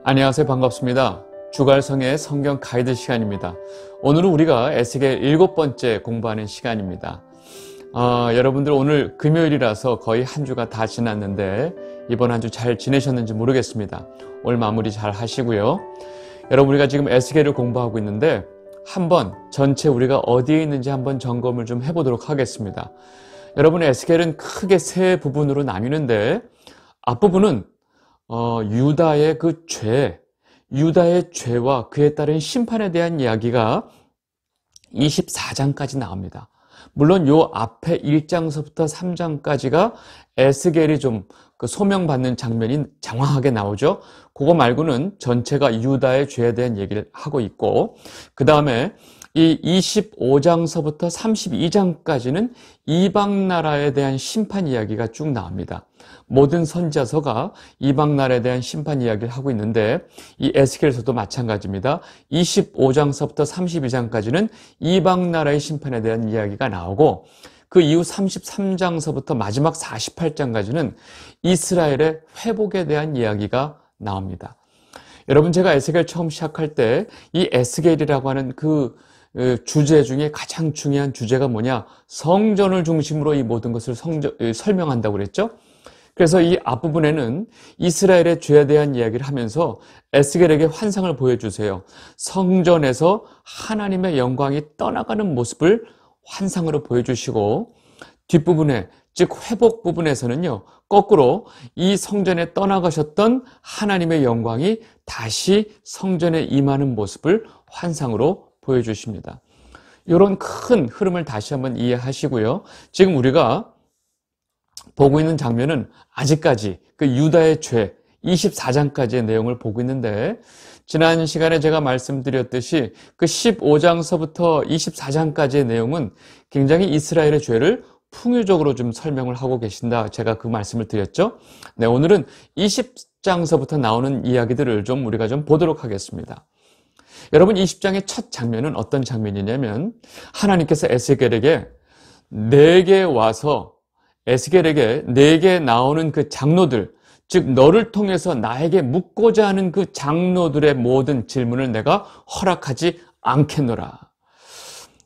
안녕하세요. 반갑습니다. 주갈성의 성경 가이드 시간입니다. 오늘은 우리가 에스겔 7번째 공부하는 시간입니다. 여러분들 오늘 금요일이라서 거의 한 주가 다 지났는데 이번 한 주 잘 지내셨는지 모르겠습니다. 올 마무리 잘 하시고요. 여러분 우리가 지금 에스겔을 공부하고 있는데 한번 전체 우리가 어디에 있는지 한번 점검을 좀 해보도록 하겠습니다. 여러분 에스겔은 크게 세 부분으로 나뉘는데 앞부분은 유다의 유다의 죄와 그에 따른 심판에 대한 이야기가 24장까지 나옵니다. 물론 요 앞에 1장서부터 3장까지가 에스겔이 좀 소명받는 장면이 장황하게 나오죠. 그거 말고는 전체가 유다의 죄에 대한 얘기를 하고 있고, 그 다음에 이 25장서부터 32장까지는 이방 나라에 대한 심판 이야기가 쭉 나옵니다. 모든 선지자서가 이방 나라에 대한 심판 이야기를 하고 있는데 이 에스겔서도 마찬가지입니다. 25장서부터 32장까지는 이방 나라의 심판에 대한 이야기가 나오고 그 이후 33장서부터 마지막 48장까지는 이스라엘의 회복에 대한 이야기가 나옵니다. 여러분 제가 에스겔 처음 시작할 때 이 에스겔이라고 하는 그 주제 중에 가장 중요한 주제가 뭐냐? 성전을 중심으로 이 모든 것을 설명한다고 그랬죠? 그래서 이 앞부분에는 이스라엘의 죄에 대한 이야기를 하면서 에스겔에게 환상을 보여주세요. 성전에서 하나님의 영광이 떠나가는 모습을 환상으로 보여주시고 뒷부분에 즉 회복 부분에서는요. 거꾸로 이 성전에 떠나가셨던 하나님의 영광이 다시 성전에 임하는 모습을 환상으로 보여주십니다. 이런 큰 흐름을 다시 한번 이해하시고요. 지금 우리가 보고 있는 장면은 아직까지 그 유다의 죄 24장까지의 내용을 보고 있는데 지난 시간에 제가 말씀드렸듯이 그 15장서부터 24장까지의 내용은 굉장히 이스라엘의 죄를 풍요적으로 좀 설명을 하고 계신다. 제가 그 말씀을 드렸죠. 네, 오늘은 20장서부터 나오는 이야기들을 우리가 보도록 하겠습니다. 여러분 20장의 첫 장면은 어떤 장면이냐면 하나님께서 에스겔에게 내게 와서 에스겔에게 내게 나오는 그 장로들, 즉 너를 통해서 나에게 묻고자 하는 그 장로들의 모든 질문을 내가 허락하지 않겠노라.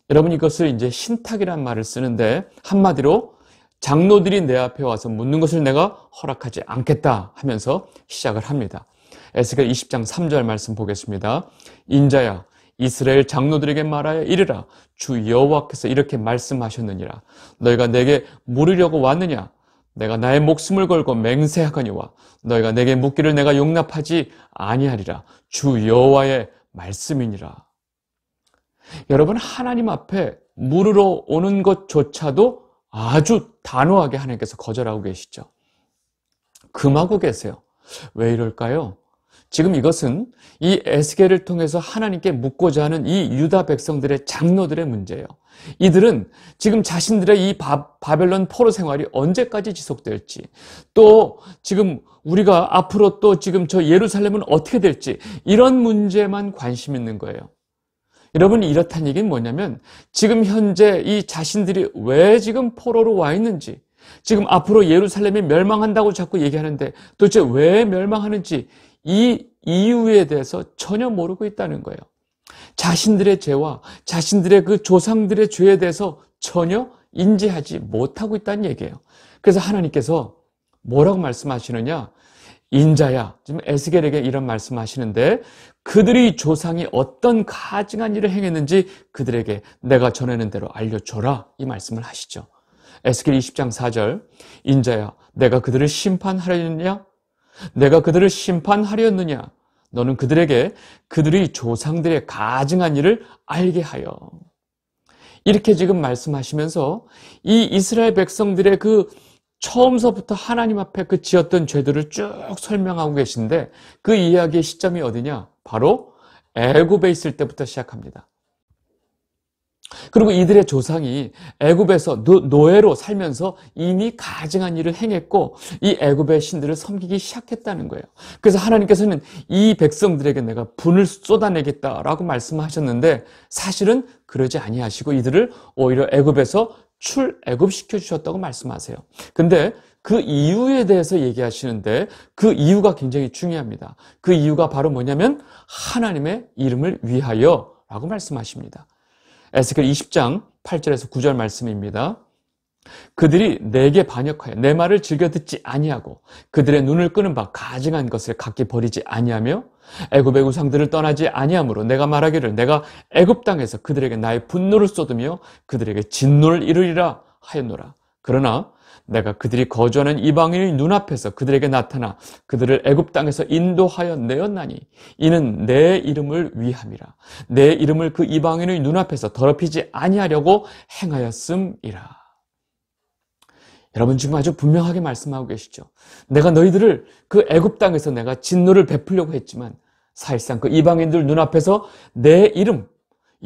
여러분 이것을 이제 신탁이란 말을 쓰는데 한마디로 장로들이 내 앞에 와서 묻는 것을 내가 허락하지 않겠다 하면서 시작을 합니다. 에스겔 20장 3절 말씀 보겠습니다. 인자야 이스라엘 장로들에게 말하여 이르라 주 여호와께서 이렇게 말씀하셨느니라 너희가 내게 물으려고 왔느냐 내가 나의 목숨을 걸고 맹세하거니와 너희가 내게 묻기를 내가 용납하지 아니하리라 주 여호와의 말씀이니라. 여러분 하나님 앞에 물으러 오는 것조차도 아주 단호하게 하나님께서 거절하고 계시죠. 금하고 계세요. 왜 이럴까요? 지금 이것은 이 에스겔을 통해서 하나님께 묻고자 하는 이 유다 백성들의 장로들의 문제예요. 이들은 지금 자신들의 이 바벨론 포로 생활이 언제까지 지속될지, 또 지금 우리가 앞으로 또 지금 저 예루살렘은 어떻게 될지 이런 문제만 관심 있는 거예요. 여러분 이렇다는 얘기는 뭐냐면 지금 현재 이 자신들이 왜 지금 포로로 와 있는지, 지금 앞으로 예루살렘이 멸망한다고 자꾸 얘기하는데 도대체 왜 멸망하는지 이 이유에 대해서 전혀 모르고 있다는 거예요. 자신들의 죄와 자신들의 그 조상들의 죄에 대해서 전혀 인지하지 못하고 있다는 얘기예요. 그래서 하나님께서 뭐라고 말씀하시느냐? 인자야, 지금 에스겔에게 이런 말씀하시는데 그들의 조상이 어떤 가증한 일을 행했는지 그들에게 내가 전하는 대로 알려줘라 이 말씀을 하시죠. 에스겔 20장 4절 인자야 내가 그들을 심판하려느냐? 내가 그들을 심판하려느냐? 너는 그들에게 그들의 조상들의 가증한 일을 알게 하여. 이렇게 지금 말씀하시면서 이 이스라엘 백성들의 그 처음서부터 하나님 앞에 그 지었던 죄들을 쭉 설명하고 계신데 그 이야기의 시점이 어디냐? 바로 애굽에 있을 때부터 시작합니다. 그리고 이들의 조상이 애굽에서 노예로 살면서 이미 가증한 일을 행했고 이 애굽의 신들을 섬기기 시작했다는 거예요. 그래서 하나님께서는 이 백성들에게 내가 분을 쏟아내겠다라고 말씀하셨는데 사실은 그러지 아니하시고 이들을 오히려 애굽에서 출애굽시켜 주셨다고 말씀하세요. 근데 그 이유에 대해서 얘기하시는데 그 이유가 굉장히 중요합니다. 그 이유가 바로 뭐냐면 하나님의 이름을 위하여 라고 말씀하십니다. 에스겔 20장 8절에서 9절 말씀입니다. 그들이 내게 반역하여 내 말을 즐겨 듣지 아니하고 그들의 눈을 끄는 바 가증한 것을 각기 버리지 아니하며 애굽의 우상들을 떠나지 아니하므로 내가 말하기를 내가 애굽 땅에서 그들에게 나의 분노를 쏟으며 그들에게 진노를 이루리라 하였노라. 그러나 내가 그들이 거주하는 이방인의 눈앞에서 그들에게 나타나 그들을 애굽 땅에서 인도하여 내었나니 이는 내 이름을 위함이라. 내 이름을 그 이방인의 눈앞에서 더럽히지 아니하려고 행하였음이라. 여러분 지금 아주 분명하게 말씀하고 계시죠. 내가 너희들을 그 애굽 땅에서 내가 진노를 베풀려고 했지만 사실상 그 이방인들 눈앞에서 내 이름,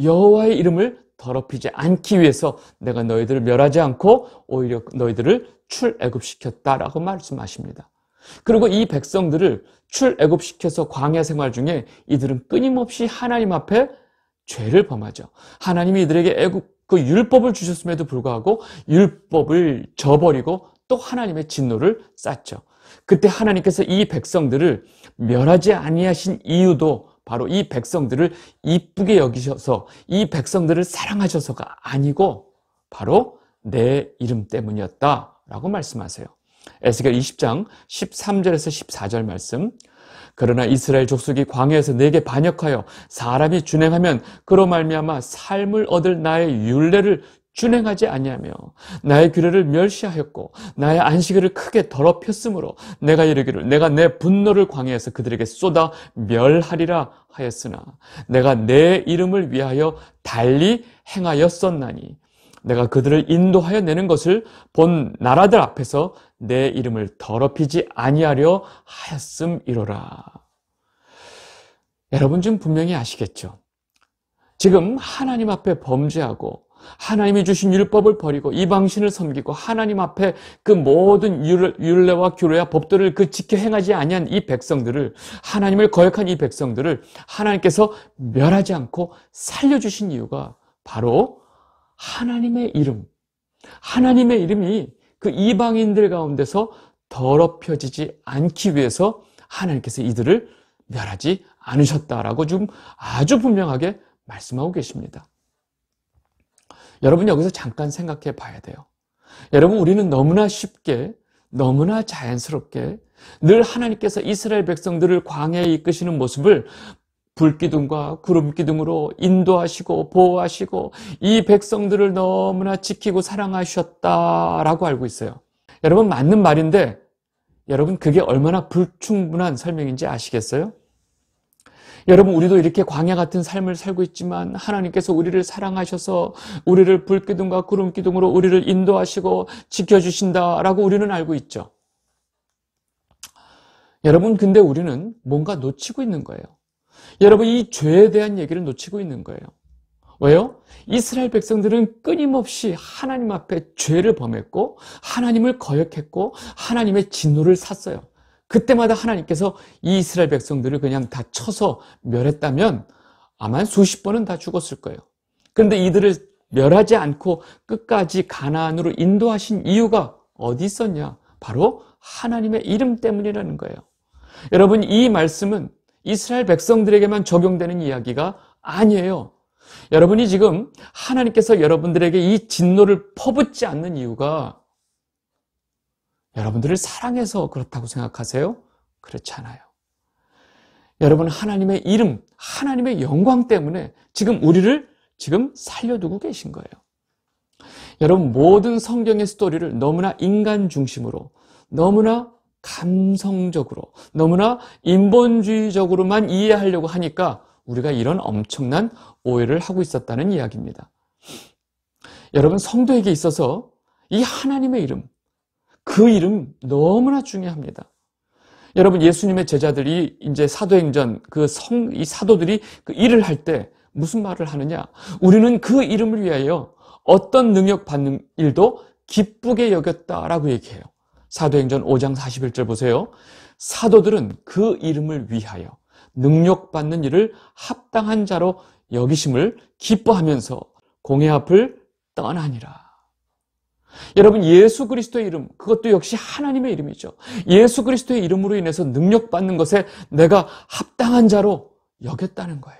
여호와의 이름을 더럽히지 않기 위해서 내가 너희들을 멸하지 않고 오히려 너희들을 출애굽시켰다라고 말씀하십니다. 그리고 이 백성들을 출애굽시켜서 광야 생활 중에 이들은 끊임없이 하나님 앞에 죄를 범하죠. 하나님이 이들에게 애굽 그 율법을 주셨음에도 불구하고 율법을 저버리고 또 하나님의 진노를 쌌죠. 그때 하나님께서 이 백성들을 멸하지 아니하신 이유도 바로 이 백성들을 이쁘게 여기셔서 이 백성들을 사랑하셔서가 아니고 바로 내 이름 때문이었다라고 말씀하세요. 에스겔 20장 13절에서 14절 말씀. 그러나 이스라엘 족속이 광야에서 내게 반역하여 사람이 준행하면 그로 말미암아 삶을 얻을 나의 율례를 준행하지 아니하며 나의 규례를 멸시하였고 나의 안식일을 크게 더럽혔으므로 내가 이르기를 내가 내 분노를 광야에서 그들에게 쏟아 멸하리라 하였으나 내가 내 이름을 위하여 달리 행하였었나니 내가 그들을 인도하여 내는 것을 본 나라들 앞에서 내 이름을 더럽히지 아니하려 하였음이로라. 여러분 지금 분명히 아시겠죠? 지금 하나님 앞에 범죄하고 하나님이 주신 율법을 버리고 이방신을 섬기고 하나님 앞에 그 모든 율례와 규례와 법들을 그 지켜 행하지 아니한 이 백성들을, 하나님을 거역한 이 백성들을 하나님께서 멸하지 않고 살려주신 이유가 바로 하나님의 이름, 하나님의 이름이 그 이방인들 가운데서 더럽혀지지 않기 위해서 하나님께서 이들을 멸하지 않으셨다라고 지금 아주 분명하게 말씀하고 계십니다. 여러분 여기서 잠깐 생각해 봐야 돼요. 여러분 우리는 너무나 쉽게, 너무나 자연스럽게 늘 하나님께서 이스라엘 백성들을 광야에 이끄시는 모습을 불기둥과 구름기둥으로 인도하시고 보호하시고 이 백성들을 너무나 지키고 사랑하셨다라고 알고 있어요. 여러분 맞는 말인데 여러분 그게 얼마나 불충분한 설명인지 아시겠어요? 여러분 우리도 이렇게 광야 같은 삶을 살고 있지만 하나님께서 우리를 사랑하셔서 우리를 불기둥과 구름기둥으로 우리를 인도하시고 지켜주신다라고 우리는 알고 있죠. 여러분 근데 우리는 뭔가 놓치고 있는 거예요. 여러분 이 죄에 대한 얘기를 놓치고 있는 거예요. 왜요? 이스라엘 백성들은 끊임없이 하나님 앞에 죄를 범했고 하나님을 거역했고 하나님의 진노를 샀어요. 그때마다 하나님께서 이 이스라엘 백성들을 그냥 다 쳐서 멸했다면 아마 수십 번은 다 죽었을 거예요. 그런데 이들을 멸하지 않고 끝까지 가나안으로 인도하신 이유가 어디 있었냐? 바로 하나님의 이름 때문이라는 거예요. 여러분 이 말씀은 이스라엘 백성들에게만 적용되는 이야기가 아니에요. 여러분이 지금 하나님께서 여러분들에게 이 진노를 퍼붓지 않는 이유가 여러분들을 사랑해서 그렇다고 생각하세요? 그렇지 않아요. 여러분 하나님의 이름, 하나님의 영광 때문에 지금 우리를 지금 살려두고 계신 거예요. 여러분 모든 성경의 스토리를 너무나 인간 중심으로, 너무나 감성적으로, 너무나 인본주의적으로만 이해하려고 하니까 우리가 이런 엄청난 오해를 하고 있었다는 이야기입니다. 여러분 성도에게 있어서 이 하나님의 이름, 그 이름 너무나 중요합니다. 여러분 예수님의 제자들이 이제 사도행전 이 사도들이 그 일을 할 때 무슨 말을 하느냐? 우리는 그 이름을 위하여 어떤 능력 받는 일도 기쁘게 여겼다라고 얘기해요. 사도행전 5장 41절 보세요. 사도들은 그 이름을 위하여 능력 받는 일을 합당한 자로 여기심을 기뻐하면서 공회 앞을 떠나니라. 여러분, 예수 그리스도의 이름, 그것도 역시 하나님의 이름이죠. 예수 그리스도의 이름으로 인해서 능력받는 것에 내가 합당한 자로 여겼다는 거예요.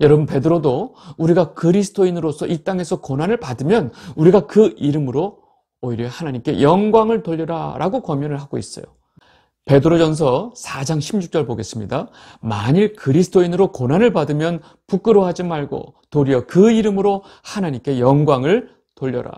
여러분, 베드로도 우리가 그리스도인으로서 이 땅에서 고난을 받으면 우리가 그 이름으로 오히려 하나님께 영광을 돌려라 라고 권면을 하고 있어요. 베드로전서 4장 16절 보겠습니다. 만일 그리스도인으로 고난을 받으면 부끄러워하지 말고 도리어 그 이름으로 하나님께 영광을 돌려라.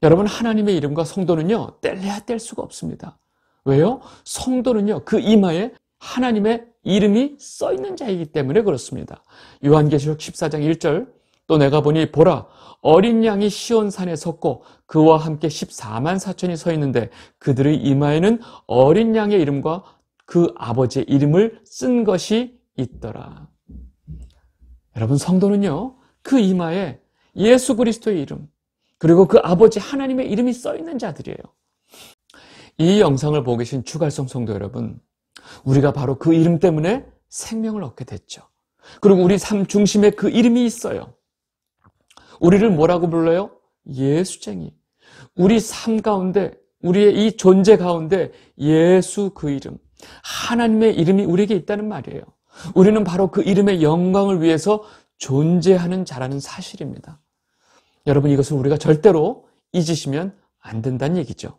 여러분, 하나님의 이름과 성도는요, 뗄래야 뗄 수가 없습니다. 왜요? 성도는요, 그 이마에 하나님의 이름이 써 있는 자이기 때문에 그렇습니다. 요한계시록 14장 1절, 또 내가 보니 보라, 어린 양이 시온산에 섰고 그와 함께 14만 4천이 서 있는데 그들의 이마에는 어린 양의 이름과 그 아버지의 이름을 쓴 것이 있더라. 여러분, 성도는요, 그 이마에 예수 그리스도의 이름, 그리고 그 아버지 하나님의 이름이 써 있는 자들이에요. 이 영상을 보고 계신 주갈성 성도 여러분, 우리가 바로 그 이름 때문에 생명을 얻게 됐죠. 그리고 우리 삶 중심에 그 이름이 있어요. 우리를 뭐라고 불러요? 예수쟁이. 우리 삶 가운데, 우리의 이 존재 가운데 예수 그 이름, 하나님의 이름이 우리에게 있다는 말이에요. 우리는 바로 그 이름의 영광을 위해서 존재하는 자라는 사실입니다. 여러분, 이것을 우리가 절대로 잊으시면 안 된다는 얘기죠.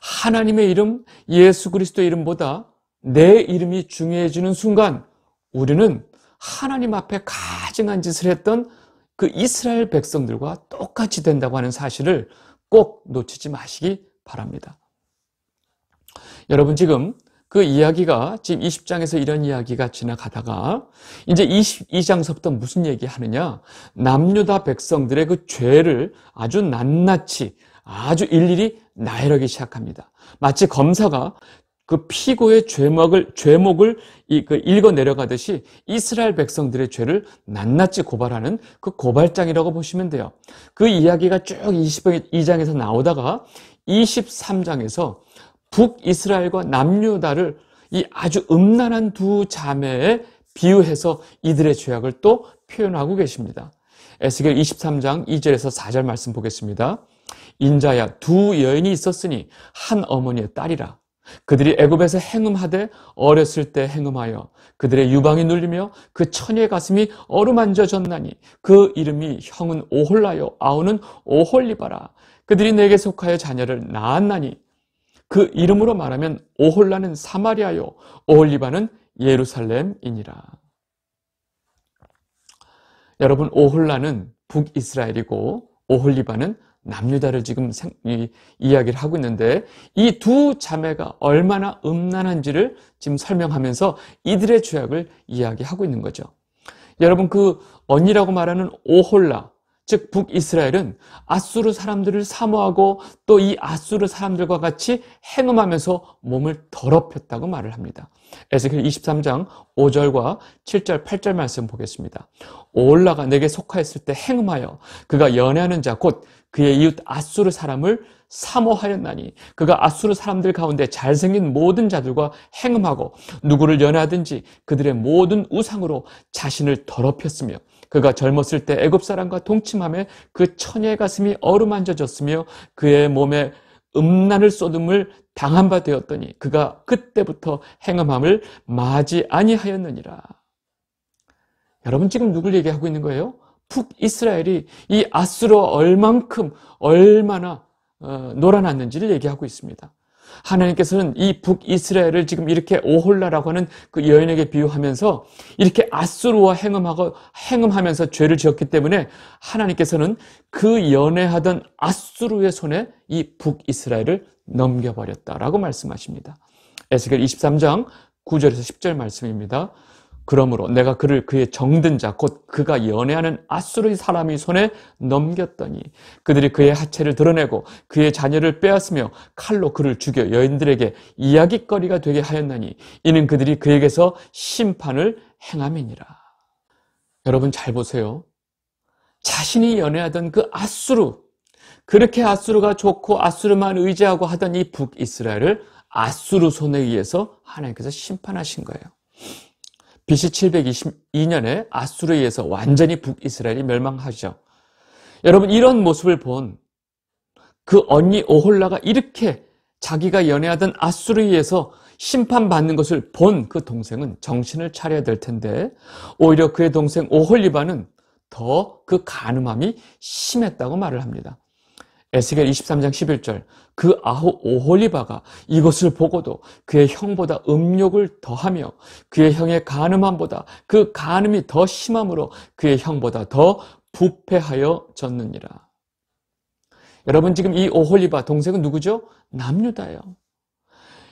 하나님의 이름, 예수 그리스도의 이름보다 내 이름이 중요해지는 순간 우리는 하나님 앞에 가증한 짓을 했던 그 이스라엘 백성들과 똑같이 된다고 하는 사실을 꼭 놓치지 마시기 바랍니다. 여러분, 지금 그 이야기가 지금 20장에서 이런 이야기가 지나가다가 이제 22장서부터 무슨 얘기하느냐, 남유다 백성들의 그 죄를 아주 낱낱이 아주 일일이 나열하기 시작합니다. 마치 검사가 그 피고의 죄목을 읽어 내려가듯이 이스라엘 백성들의 죄를 낱낱이 고발하는 그 고발장이라고 보시면 돼요. 그 이야기가 쭉 22장에서 나오다가 23장에서 북이스라엘과 남유다를 이 아주 음란한 두 자매에 비유해서 이들의 죄악을 또 표현하고 계십니다. 에스겔 23장 2절에서 4절 말씀 보겠습니다. 인자야, 두 여인이 있었으니 한 어머니의 딸이라. 그들이 애굽에서 행음하되 어렸을 때 행음하여 그들의 유방이 눌리며 그 처녀의 가슴이 어루만져졌나니 그 이름이 형은 오홀라요 아우는 오홀리바라. 그들이 내게 속하여 자녀를 낳았나니 그 이름으로 말하면 오홀라는 사마리아요 오홀리바는 예루살렘이니라. 여러분, 오홀라는 북이스라엘이고 오홀리바는 남유다를 지금 이야기를 하고 있는데 이 두 자매가 얼마나 음란한지를 지금 설명하면서 이들의 죄악을 이야기하고 있는 거죠. 여러분, 그 언니라고 말하는 오홀라, 즉 북이스라엘은 아수르 사람들을 사모하고 또 이 아수르 사람들과 같이 행음하면서 몸을 더럽혔다고 말을 합니다. 에스겔 23장 5절과 7절, 8절 말씀 보겠습니다. 오홀라가 내게 속하였을 때 행음하여 그가 연애하는 자 곧 그의 이웃 아수르 사람을 사모하였나니 그가 아수르 사람들 가운데 잘생긴 모든 자들과 행음하고 누구를 연애하든지 그들의 모든 우상으로 자신을 더럽혔으며 그가 젊었을 때 애굽 사람과 동침함에 그 처녀의 가슴이 어루만져졌으며 그의 몸에 음란을 쏟음을 당한 바 되었더니 그가 그때부터 행음함을 마지 아니하였느니라. 여러분, 지금 누굴 얘기하고 있는 거예요? 북이스라엘이 이 아수르와 얼마나 놀아났는지를 얘기하고 있습니다. 하나님께서는 이 북이스라엘을 지금 이렇게 오홀라라고 하는 그 여인에게 비유하면서 이렇게 아수르와 행음하면서 죄를 지었기 때문에 하나님께서는 그 연애하던 아수르의 손에 이 북이스라엘을 넘겨버렸다라고 말씀하십니다. 에스겔 23장 9절에서 10절 말씀입니다. 그러므로 내가 그를 그의 정든 자 곧 그가 연애하는 아수르의 사람의 손에 넘겼더니 그들이 그의 하체를 드러내고 그의 자녀를 빼앗으며 칼로 그를 죽여 여인들에게 이야깃거리가 되게 하였나니 이는 그들이 그에게서 심판을 행함이니라. 여러분, 잘 보세요. 자신이 연애하던 그 아수르, 그렇게 아수르가 좋고 아수르만 의지하고 하던 이 북이스라엘을 아수르 손에 의해서 하나님께서 심판하신 거예요. BC 722년에 아수르에 의해서 완전히 북이스라엘이 멸망하죠. 여러분, 이런 모습을 본 그 언니 오홀라가 이렇게 자기가 연애하던 앗술에 의해서 심판받는 것을 본 그 동생은 정신을 차려야 될 텐데 오히려 그의 동생 오홀리바는 더 그 간음함이 심했다고 말을 합니다. 에스겔 23장 11절, 그 오홀리바가 이것을 보고도 그의 형보다 음욕을 더하며 그의 형의 간음함보다 그 간음이 더 심함으로 그의 형보다 더 부패하여 졌느니라. 여러분, 지금 이 오홀리바 동생은 누구죠? 남유다예요.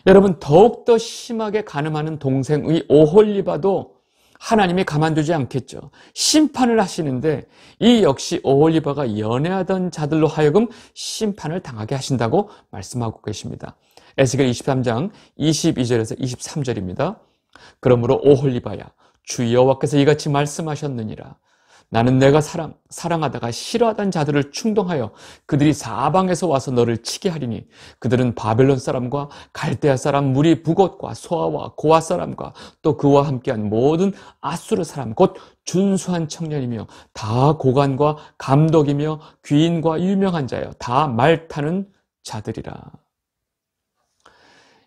여러분, 더욱더 심하게 간음하는 동생의 오홀리바도 하나님이 가만두지 않겠죠. 심판을 하시는데 이 역시 오홀리바가 연애하던 자들로 하여금 심판을 당하게 하신다고 말씀하고 계십니다. 에스겔 23장 22절에서 23절입니다. 그러므로 오홀리바야, 주 여호와께서 이같이 말씀하셨느니라. 나는 내가 사랑하다가 싫어하던 자들을 충동하여 그들이 사방에서 와서 너를 치게 하리니 그들은 바벨론 사람과 갈대아 사람 무리 부곳과 소아와 고아 사람과 또 그와 함께한 모든 아수르 사람 곧 준수한 청년이며 다 고관과 감독이며 귀인과 유명한 자여 다 말 타는 자들이라.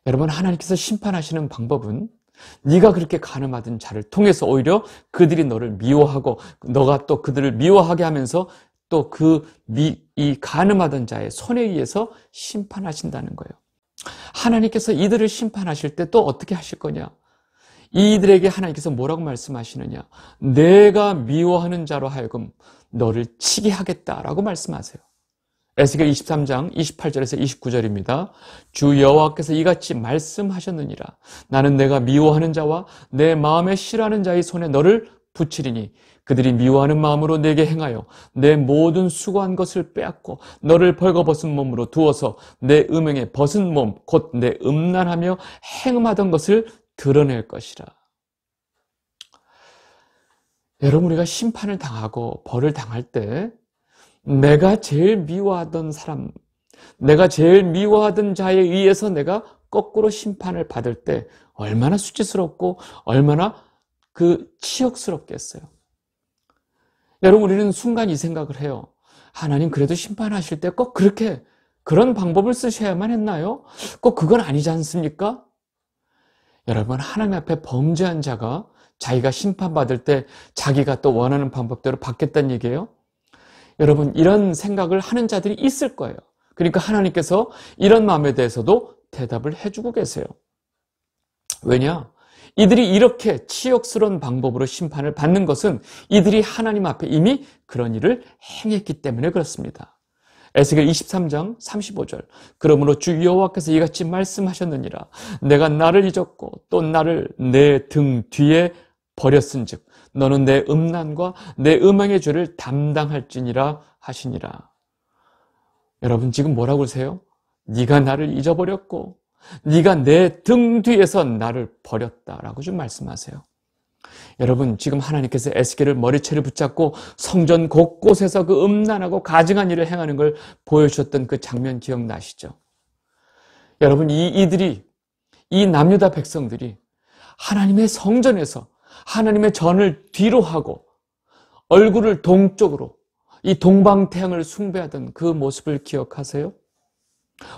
여러분, 하나님께서 심판하시는 방법은 네가 그렇게 간음하던 자를 통해서 오히려 그들이 너를 미워하고 너가 또 그들을 미워하게 하면서 또 이 간음하던 자의 손에 의해서 심판하신다는 거예요. 하나님께서 이들을 심판하실 때 또 어떻게 하실 거냐? 이들에게 하나님께서 뭐라고 말씀하시느냐? 내가 미워하는 자로 하여금 너를 치게 하겠다라고 말씀하세요. 에스겔 23장 28절에서 29절입니다. 주 여호와께서 이같이 말씀하셨느니라. 나는 내가 미워하는 자와 내 마음에 싫어하는 자의 손에 너를 붙이리니 그들이 미워하는 마음으로 내게 행하여 내 모든 수고한 것을 빼앗고 너를 벌거벗은 몸으로 두어서 내 음행에 벗은 몸 곧 내 음란하며 행음하던 것을 드러낼 것이라. 여러분, 우리가 심판을 당하고 벌을 당할 때 내가 제일 미워하던 사람, 내가 제일 미워하던 자에 의해서 내가 거꾸로 심판을 받을 때 얼마나 수치스럽고 얼마나 치욕스럽겠어요. 여러분, 우리는 순간 이 생각을 해요. 하나님 그래도 심판하실 때 꼭 그런 방법을 쓰셔야만 했나요? 꼭 그건 아니지 않습니까? 여러분, 하나님 앞에 범죄한 자가 자기가 심판받을 때 자기가 또 원하는 방법대로 받겠다는 얘기예요? 여러분, 이런 생각을 하는 자들이 있을 거예요. 그러니까 하나님께서 이런 마음에 대해서도 대답을 해주고 계세요. 왜냐? 이들이 이렇게 치욕스러운 방법으로 심판을 받는 것은 이들이 하나님 앞에 이미 그런 일을 행했기 때문에 그렇습니다. 에스겔 23장 35절, 그러므로 주 여호와께서 이같이 말씀하셨느니라. 내가 나를 잊었고 또 나를 내 등 뒤에 버렸은즉 너는 내 음란과 내 음행의 죄를 담당할지니라 하시니라. 여러분, 지금 뭐라고 그러세요? 네가 나를 잊어버렸고 네가 내 등 뒤에서 나를 버렸다라고 좀 말씀하세요. 여러분, 지금 하나님께서 에스겔을 머리채를 붙잡고 성전 곳곳에서 그 음란하고 가증한 일을 행하는 걸 보여주셨던 그 장면 기억나시죠? 여러분, 이 남유다 백성들이 하나님의 성전에서 하나님의 전을 뒤로 하고 얼굴을 동쪽으로 이 동방태양을 숭배하던 그 모습을 기억하세요?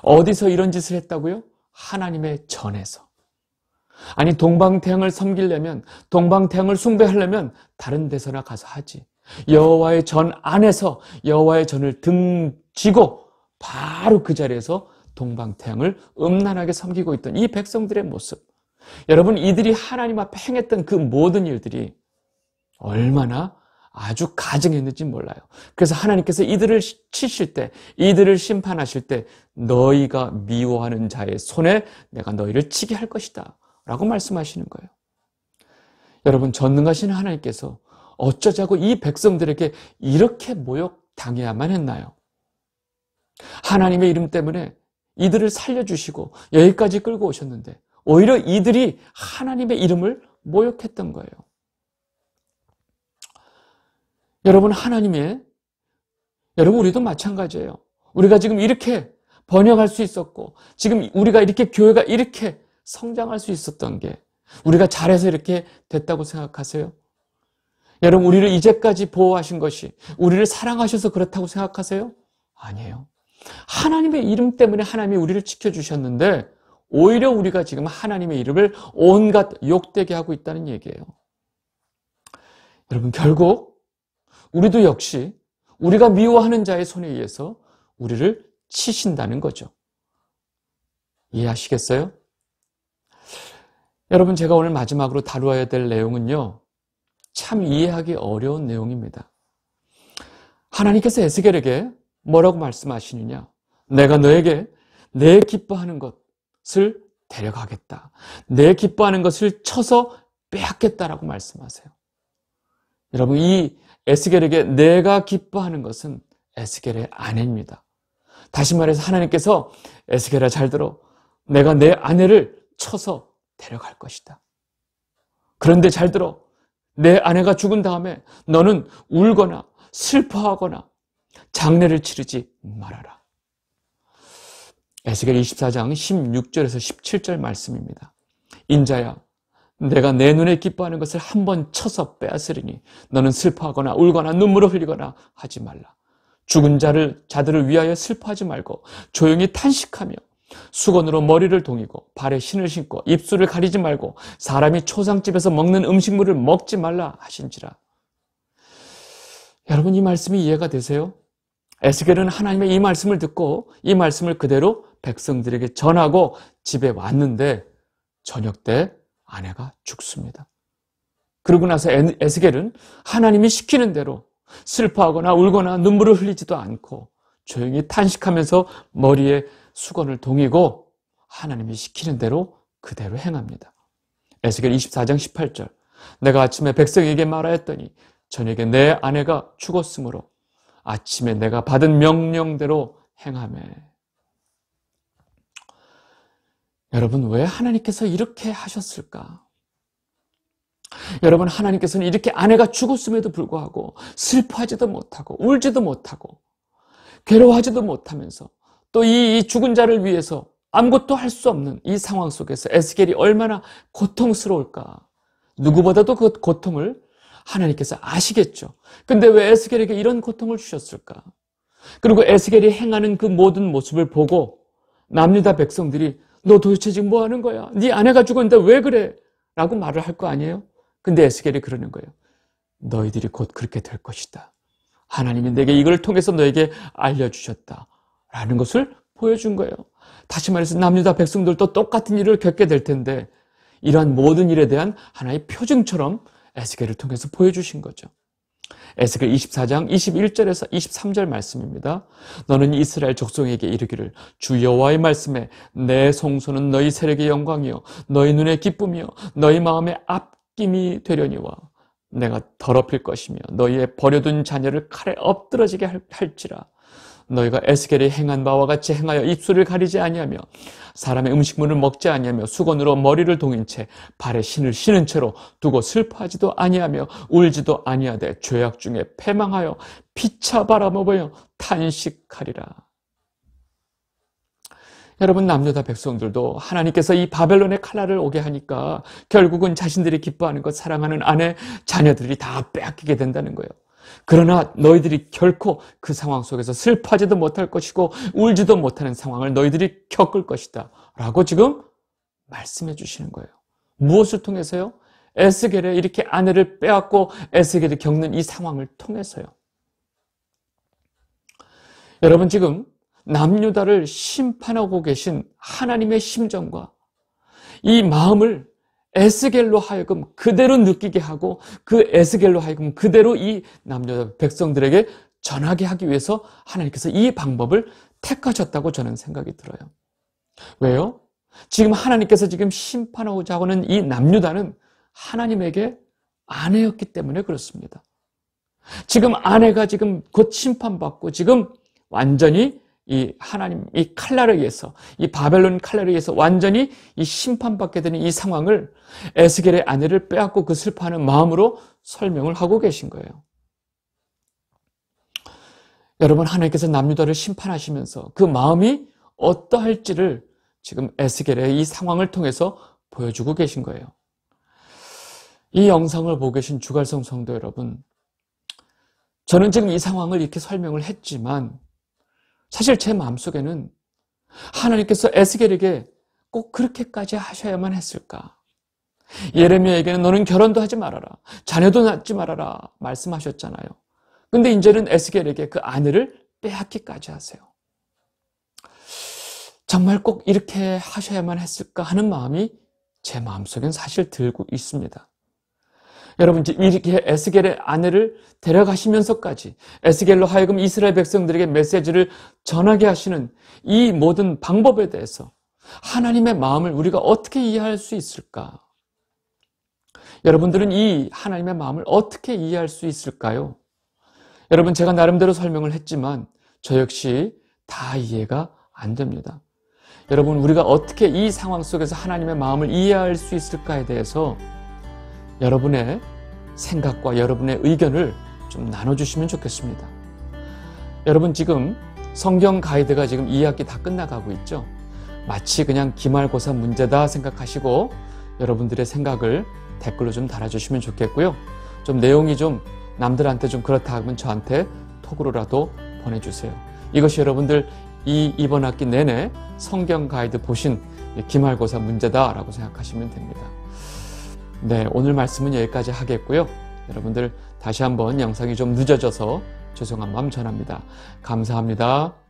어디서 이런 짓을 했다고요? 하나님의 전에서. 아니, 동방태양을 섬기려면, 동방태양을 숭배하려면 다른 데서나 가서 하지. 여호와의 전 안에서 여호와의 전을 등지고 바로 그 자리에서 동방태양을 음란하게 섬기고 있던 이 백성들의 모습. 여러분, 이들이 하나님 앞에 행했던 그 모든 일들이 얼마나 아주 가증했는지 몰라요. 그래서 하나님께서 이들을 치실 때, 이들을 심판하실 때 너희가 미워하는 자의 손에 내가 너희를 치게 할 것이다 라고 말씀하시는 거예요. 여러분, 전능하신 하나님께서 어쩌자고 이 백성들에게 이렇게 모욕당해야만 했나요? 하나님의 이름 때문에 이들을 살려주시고 여기까지 끌고 오셨는데 오히려 이들이 하나님의 이름을 모욕했던 거예요. 여러분, 여러분, 우리도 마찬가지예요. 우리가 지금 이렇게 번영할 수 있었고, 지금 우리가 이렇게 교회가 이렇게 성장할 수 있었던 게 우리가 잘해서 이렇게 됐다고 생각하세요? 여러분, 우리를 이제까지 보호하신 것이 우리를 사랑하셔서 그렇다고 생각하세요? 아니에요. 하나님의 이름 때문에 하나님이 우리를 지켜주셨는데 오히려 우리가 지금 하나님의 이름을 온갖 욕되게 하고 있다는 얘기예요. 여러분, 결국 우리도 역시 우리가 미워하는 자의 손에 의해서 우리를 치신다는 거죠. 이해하시겠어요? 여러분, 제가 오늘 마지막으로 다루어야 될 내용은요, 참 이해하기 어려운 내용입니다. 하나님께서 에스겔에게 뭐라고 말씀하시느냐? 내가 너에게 내 기뻐하는 것을 데려가겠다. 내 기뻐하는 것을 쳐서 빼앗겠다라고 말씀하세요. 여러분, 이 에스겔에게 내가 기뻐하는 것은 에스겔의 아내입니다. 다시 말해서 하나님께서 에스겔아 잘 들어. 내가 내 아내를 쳐서 데려갈 것이다. 그런데 잘 들어. 내 아내가 죽은 다음에 너는 울거나 슬퍼하거나 장례를 치르지 말아라. 에스겔 24장 16절에서 17절 말씀입니다. 인자야, 내가 내 눈에 기뻐하는 것을 한번 쳐서 빼앗으리니 너는 슬퍼하거나 울거나 눈물을 흘리거나 하지 말라. 죽은 자들을 위하여 슬퍼하지 말고 조용히 탄식하며 수건으로 머리를 동이고 발에 신을 신고 입술을 가리지 말고 사람이 초상집에서 먹는 음식물을 먹지 말라 하신지라. 여러분, 이 말씀이 이해가 되세요? 에스겔은 하나님의 이 말씀을 듣고 이 말씀을 그대로 백성들에게 전하고 집에 왔는데 저녁 때 아내가 죽습니다. 그러고 나서 에스겔은 하나님이 시키는 대로 슬퍼하거나 울거나 눈물을 흘리지도 않고 조용히 탄식하면서 머리에 수건을 동이고 하나님이 시키는 대로 그대로 행합니다. 에스겔 24장 18절. 내가 아침에 백성에게 말하였더니 저녁에 내 아내가 죽었으므로 아침에 내가 받은 명령대로 행하매. 여러분, 왜 하나님께서 이렇게 하셨을까? 여러분, 하나님께서는 이렇게 아내가 죽었음에도 불구하고 슬퍼하지도 못하고 울지도 못하고 괴로워하지도 못하면서 또 이 죽은 자를 위해서 아무것도 할 수 없는 이 상황 속에서 에스겔이 얼마나 고통스러울까? 누구보다도 그 고통을 하나님께서 아시겠죠. 근데 왜 에스겔에게 이런 고통을 주셨을까? 그리고 에스겔이 행하는 그 모든 모습을 보고 남유다 백성들이 너 도대체 지금 뭐 하는 거야? 네 아내가 죽었는데 왜 그래? 라고 말을 할 거 아니에요? 근데 에스겔이 그러는 거예요. 너희들이 곧 그렇게 될 것이다. 하나님이 내게 이걸 통해서 너에게 알려주셨다. 라는 것을 보여준 거예요. 다시 말해서 남유다 백성들도 똑같은 일을 겪게 될 텐데 이러한 모든 일에 대한 하나의 표징처럼 에스겔을 통해서 보여주신 거죠. 에스겔 24장 21절에서 23절 말씀입니다. 너는 이스라엘 족속에게 이르기를 주 여호와의 말씀에 내 성소는 너희 세력의 영광이요 너희 눈의 기쁨이요 너희 마음의 앞김이 되려니와 내가 더럽힐 것이며 너희의 버려둔 자녀를 칼에 엎드러지게 할지라. 너희가 에스겔이 행한 바와 같이 행하여 입술을 가리지 아니하며 사람의 음식물을 먹지 아니하며 수건으로 머리를 동인 채 발에 신을 신은 채로 두고 슬퍼하지도 아니하며 울지도 아니하되 죄악 중에 패망하여 피차 바라먹으며 탄식하리라. 여러분, 남유다 백성들도 하나님께서 이 바벨론의 칼날을 오게 하니까 결국은 자신들이 기뻐하는 것, 사랑하는 아내, 자녀들이 다 빼앗기게 된다는 거예요. 그러나 너희들이 결코 그 상황 속에서 슬퍼하지도 못할 것이고 울지도 못하는 상황을 너희들이 겪을 것이다 라고 지금 말씀해 주시는 거예요. 무엇을 통해서요? 에스겔의 이렇게 아내를 빼앗고 에스겔이 겪는 이 상황을 통해서요. 여러분, 지금 남유다를 심판하고 계신 하나님의 심정과 이 마음을 에스겔로 하여금 그대로 느끼게 하고 그 에스겔로 하여금 그대로 이 남유다 백성들에게 전하게 하기 위해서 하나님께서 이 방법을 택하셨다고 저는 생각이 들어요. 왜요? 지금 하나님께서 지금 심판하고자 하는 이 남유다는 하나님에게 아내였기 때문에 그렇습니다. 지금 아내가 지금 곧 심판받고 지금 완전히 이 하나님, 이 칼날에 의해서, 이 바벨론 칼날에 의해서 완전히 이 심판받게 되는 이 상황을 에스겔의 아내를 빼앗고 그 슬퍼하는 마음으로 설명을 하고 계신 거예요. 여러분, 하나님께서 남유다를 심판하시면서 그 마음이 어떠할지를 지금 에스겔의 이 상황을 통해서 보여주고 계신 거예요. 이 영상을 보고 계신 주갈성 성도 여러분, 저는 지금 이 상황을 이렇게 설명을 했지만 사실 제 마음속에는 하나님께서 에스겔에게 꼭 그렇게까지 하셔야만 했을까? 예레미야에게는 너는 결혼도 하지 말아라, 자녀도 낳지 말아라 말씀하셨잖아요. 근데 이제는 에스겔에게 그 아내를 빼앗기까지 하세요. 정말 꼭 이렇게 하셔야만 했을까 하는 마음이 제 마음속엔 사실 들고 있습니다. 여러분, 이렇게 에스겔의 아내를 데려가시면서까지 에스겔로 하여금 이스라엘 백성들에게 메시지를 전하게 하시는 이 모든 방법에 대해서 하나님의 마음을 우리가 어떻게 이해할 수 있을까? 여러분들은 이 하나님의 마음을 어떻게 이해할 수 있을까요? 여러분, 제가 나름대로 설명을 했지만 저 역시 다 이해가 안 됩니다. 여러분, 우리가 어떻게 이 상황 속에서 하나님의 마음을 이해할 수 있을까에 대해서 여러분의 생각과 여러분의 의견을 좀 나눠주시면 좋겠습니다. 여러분, 지금 성경 가이드가 지금 2학기 다 끝나가고 있죠. 마치 그냥 기말고사 문제다 생각하시고 여러분들의 생각을 댓글로 좀 달아주시면 좋겠고요. 좀 내용이 좀 남들한테 좀 그렇다 하면 저한테 톡으로라도 보내주세요. 이것이 여러분들 이번 학기 내내 성경 가이드 보신 기말고사 문제다라고 생각하시면 됩니다. 네, 오늘 말씀은 여기까지 하겠고요. 여러분들 다시 한번 영상이 좀 늦어져서 죄송한 마음 전합니다. 감사합니다.